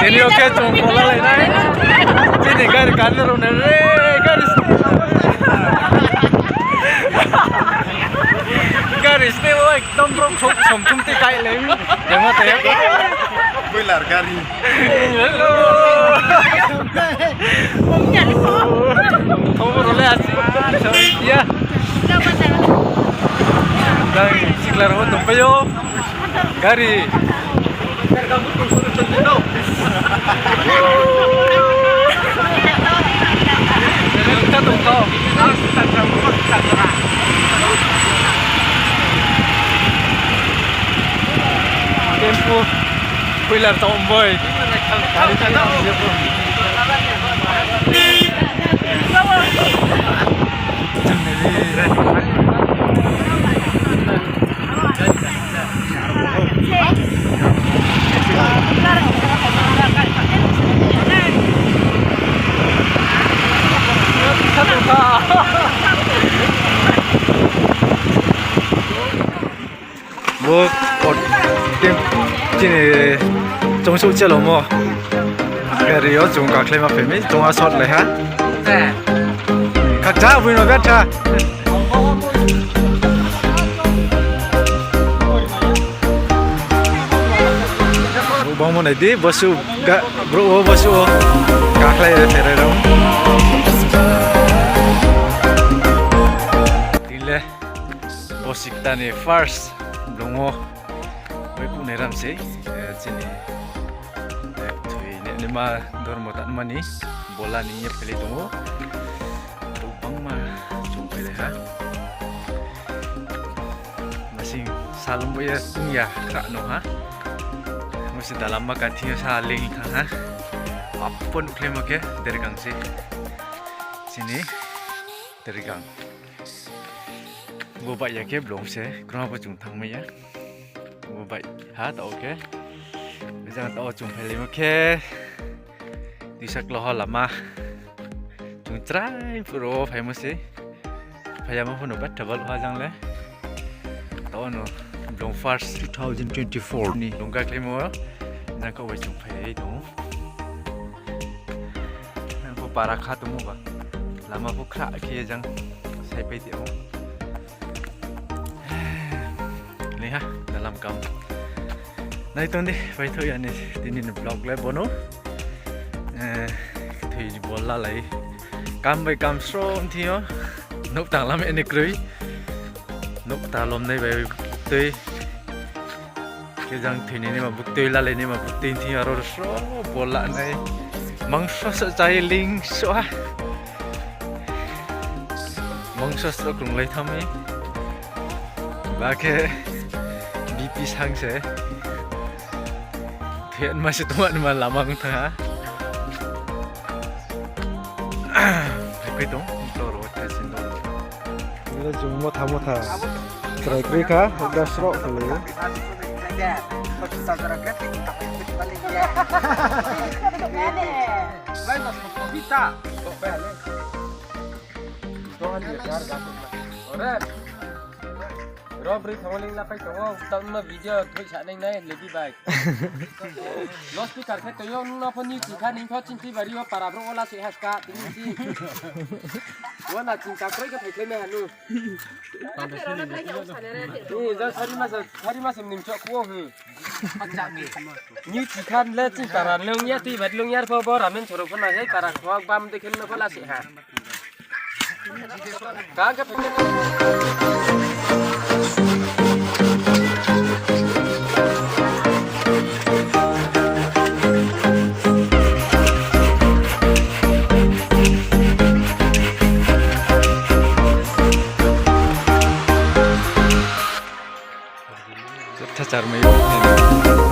Ini oke tuh Bol Lalai naik. Ini garis kanan udah garis. Garis ini wah ekdom bro Moingkshomti kayak lem. Yang mana ya? Boiler gari. Halo. Kamu boleh asik. Ya. Dan siklar ho tumpayo. Gari. Kita tunggu. Tempo. Boiler tomboy. Gari kita siap. 뭐 ini trong số chơi lồng cái điều chúng các lên mà phải mấy chúng ta sót lại ha các cháu vui nói biết cha bông môn này đi bosu gak bro bosu các lên thế này đâu đi lên bosik tani first Dormo với cụ này làm gì trên này Kthoi này mà Dormo tận mà ní Bol Lalai nhập cái lấy Dormo tụ băng mà chúng phải đấy ha masih salam bây giờ tung ya kak no ha masih dalam makan tiga saling ha apapun klaim oke dari gang sini dari gang gue baik ya ke belum sih kenapa chúng thằng mày á gue baik hả tao ok bây giờ tao chúng phải làm ok đi sắc lo lama chúng try pro phải không sih phải làm apa nubat double hoa jang le tao nó belum first 2024 nih belum gak klaim apa nanti kau chúng phải đúng nanti kau parah kah temu ba lama kau krak kia jang saya peti aku ini ha dalam kam nah itu nih phải thôi anh tin vlog lại bono thì Bol Lalai cam với cam strong thì nó nấu tàng lắm anh cưới nấu tàng lom này về tươi cái răng thì này mà bút tươi Lalai này mà bút tin thì rồi strong Bol Lalai này măng sốt sợ trái linh xóa măng sốt sợ cùng lấy thăm ấy và cái BP 상세 hiện masih teman mà lamang tha phải đúng rồi cái xin lỗi bây giờ chúng một thà try kri ka udah srok kali Robri thawling la pai tong tam ma video thoi cha nang nai lebi bai los pi kar khe to yo no phoni chi kha ning tho chin ti bari wa para bro ola se haska ting chi wala chin ka koi ka thai me hanu ni za sari ma sem nim cho ko hu acha mi ni chi khan le chin para lung ya ti bat lung yar pho bo ramen choro phona he para khwa bam de khen no phala se ha ka ka Cacar mayo